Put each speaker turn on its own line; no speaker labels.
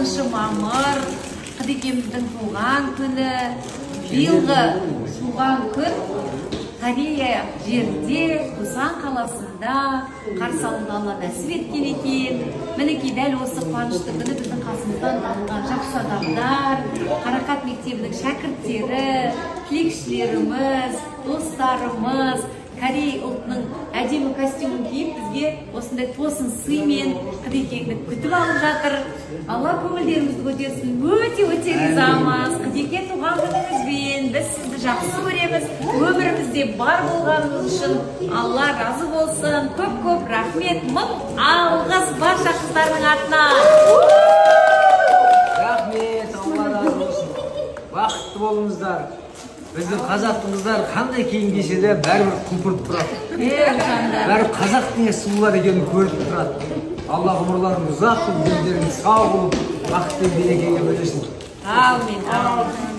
20 мамыр Қыдекеміздің туған күні. Биылғы туған күн Корея жерде, Пусан қаласында қарсы алынғанына нәсіп еткен екен. Мінекей дәл осы қуанышты күні біздің қасымыздан танылған жақсы адамдар, Қарақат мектебінің шәкірттері, тілекшілеріміз, достарымыз, Корей ұлтының әдемі костюмын киіп бізге осындай тосын сыймен Қыдекеңді күтіп алып жатыр. Алла көңілдеріңізді көтерсін. Өте ризамыз. Қыдеке туған күніңізбен біз сізді жақсы көреміз. Өмірімізде бар болғаныңыз үшін Алла разы болсын. Көп рахмет. Мың алғыс барша қыздардың атынан.
Рахмет, Алла разы болсын. Бақытты болыңыздар. Біздің қазақтың қыздары қандай киім кисе де бәрібір құлпырып тұрады. Бәрібір қазақтың сұлулар екенін көріп тұрады. Алла ғұмырларыңыз ұзақ болып, дендеріңіз сау болып, бақытты берекеге бөлесін.
Амин.